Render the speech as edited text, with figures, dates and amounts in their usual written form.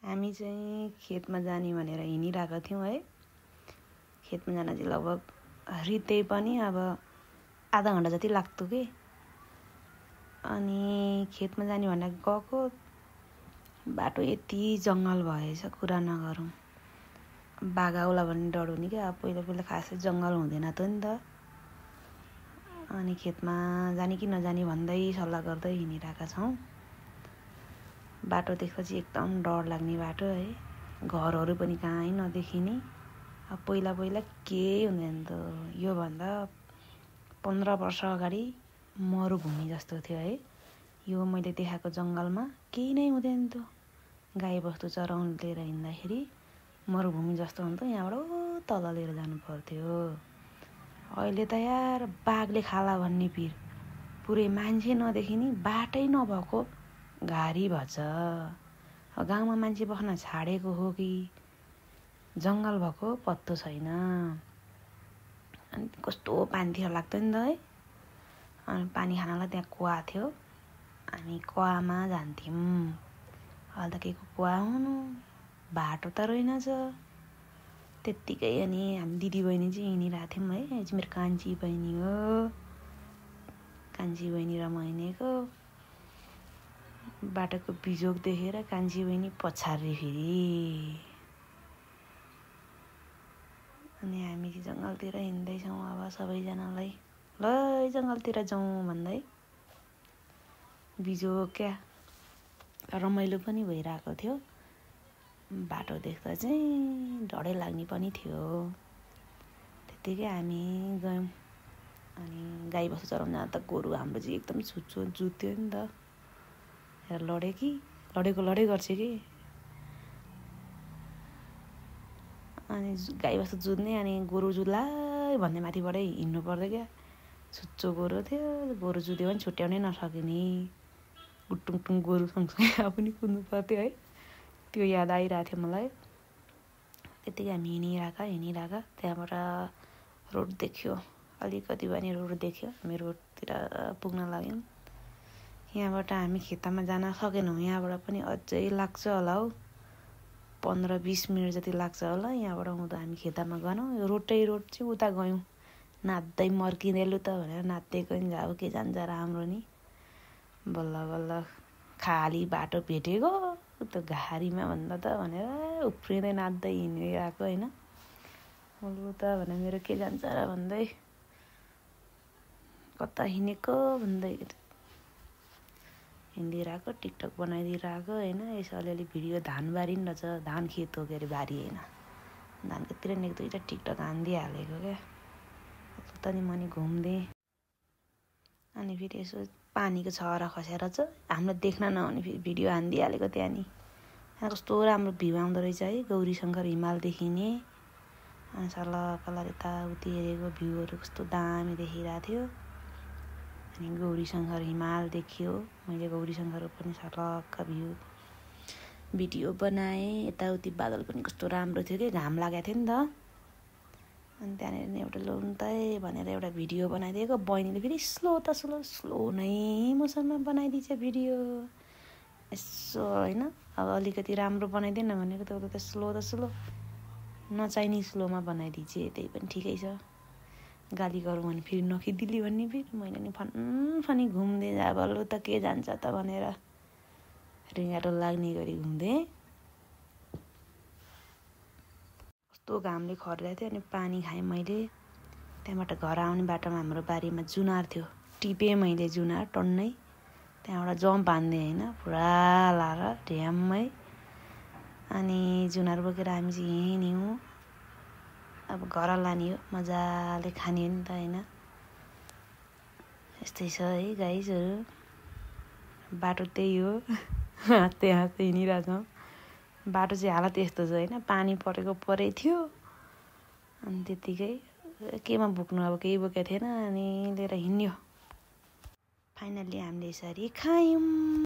हामी चाहिँ खेतमा जाने भनेर हिँडिरहेका थियौँ है। खेतमा जान चाहिँ लगभग रित्तै पनि अब आधा घन्टा जति लाग्थ्यो कि। अनि खेतमा जाने भनेर गएको बाटो यति जङ्गल भएछ कुरा नगरौँ। बाघ आउला भन्ने डर हुने क्या। पहिला पहिला खासै जङ्गल हुँदैन त नि त। अनि खेतमा जाने कि नजाने भन्दै सल्लाह गर्दै हिँडिरहेका छौँ। बाटो देख्दा चाहिँ एकदम डर लाग्ने बाटो है। घरहरू पनि कहीँ नदेखिने। अब पहिला पहिला केही हुँदैन त। योभन्दा 15 वर्ष अगाडि मरुभूमि जस्तो थियो है। यो मैले देखाएको जङ्गलमा केही नै हुँदैन थियो। गाई बस्तु चराउन लिएर हिँड्दाखेरि मरुभूमि जस्तो हुन्थ्यो। यहाँबाट तल लिएर जानु पर्थ्यो। अहिले त यार बाघले खाला भन्ने पिर। पुरै मान्छे नदेखिने बाटै नभएको घारी भएछ। गाउँमा मान्छे बस्न छाडेको हो कि जङ्गल भएको पत्तो छैन। अनि कस्तो पानी थियो लाग्थ्यो नि त है। अनि पानी खानलाई त्यहाँ कुवा थियो। हामी कुवामा जान्थ्यौँ। अहिले त के को कुवा हुनु, बाटो त रहेनछ। त्यत्तिकै अनि हामी दिदीबहिनी चाहिँ हिँडिरहेको थियौँ है। यो चाहिँ मेरो कान्छी बहिनी हो। कान्छी बहिनी र म हिँडेको। बाटोको बिजोग देखेर कान्छी बहिनी पछार्री फेरि। अनि हामी चाहिँ जङ्गलतिर हिँड्दैछौँ। अब सबैजनालाई ल जङ्गलतिर जाउँ भन्दै बिजोग क्या रमाइलो पनि भइरहेको थियो। बाटो देख्दा चाहिँ डरै लाग्ने पनि थियो। त्यत्तिकै हामी गयौँ। अनि गाई बस्तु चराउन जाँदा त गोरु हाम्रो चाहिँ एकदम जुत्थ्यो नि त। हेर लडे कि लडै गर्छ कि। अनि गाई बस्तु जुत्ने अनि गोरु जुत्ला भन्ने माथिबाटै हिँड्नु पर्यो क्या। छुच्चो गोरु थियो। गोरु जुत्यो भने छुट्याउनै नसकिने। गुटुङटुङ गोरु सँगसँगै पनि कुद्नु पर्थ्यो है। त्यो याद आइरहेको थियो मलाई। त्यत्तिकै हामी हिँडिरहेका त्यहाँबाट रोड देख्यो। अलिकति भने रोड देख्यो। हामी रोडतिर पुग्न लाग्यौँ। यहाँबाट हामी खेतमा जान सकेनौँ। यहाँबाट पनि अझै लाग्छ होला हौ। 15-20 मिनट जति लाग्छ होला। यहाँबाट आउँदा हामी खेतमा गयौँ। यो रोड चाहिँ उता गयौँ। नाच्दै मर्किँदै लु त भनेर नाच्दै गयौँ। अब के जान्छ राम्रो नि। बल्ल बल्ल खाली बाटो भेटेको। त्यो घारीमा भन्दा त भनेर उफ्रिँदै नाच्दै हिँडिरहेको होइन। लु त भनेर मेरो के जान्छ र भन्दै कता हिँडेको भन्दै हिँडिरहेको। टिकटक बनाइदिइरहेको होइन। यसो अलिअलि भिडियो धानबारी नि रहेछ। धान खेत हो के अरे बारी होइन। धानकोतिर नि 1-2टा टिकटक हानिदिइहालेको क्या। तनी मनी घुम्दै अनि फेरि यसो पानीको छहरा खसेर चाहिँ हामीलाई देख्न नहुने फेरि भिडियो हानिदिइहालेको त्यहाँ नि। कस्तो राम्रो भ्यू आउँदो रहेछ है। गौरीशङ्कर हिमाल देखिने। अनि सल्लाह यताउति हेरेको भ्यूहरू कस्तो दामी देखिरहेको थियो। अनि गौरीशङ्कर हिमाल देखियो। मैले गौरीशङ्कर पनि सल्लक्क भिडियो बनाएँ। यताउति बादल पनि कस्तो राम्रो थियो कि घाम लागेको थियो नि त। अनि त्यहाँनिर नि एउटा लोन्तै भनेर एउटा भिडियो बनाइदिएको। बहिनीले फेरि स्लो नै मोसनमा बनाइदिन्छ भिडियो। यसो होइन। अब अलिकति राम्रो बनाइदिएन भनेको त स्लो नचाहिने स्लोमा बनाइदिन्छ। त्यही पनि ठिकै छ। गाली गरौँ भने फेरि नखिदिली भन्ने फेरि मैले नि फनी घुम्दै अब लु त के जान्छ त भनेर रिङ्गाटो लाग्ने गरी घुम्दै। कस्तो घामले खरिरहेको थियो। अनि पानी खाएँ मैले। त्यहाँबाट घर आउने बाटोमा हाम्रो बारीमा जुनार थियो। टिपेँ मैले जुनार टन्नै। त्यहाँबाट जम्प हान्दिएँ होइन। पुरा लाएर ढ्याम्मै। अनि जुनार बोकेर हामी चाहिँ हिँड्यौँ। अब घर लाने हो। मजाले खाने हो नि त होइन। यस्तै छ है गाइजहरू। बाटो त्यही हो। हाँस्दै हिँडिरहेछौँ। बाटो चाहिँ हालत यस्तो छ होइन। पानी परै थियो। अनि त्यत्तिकै केमा बोक्नु अब केही बोकेको थिएन। अनि लिएर हिँड्यो। फाइनल्ली हामीले यसरी खायौँ।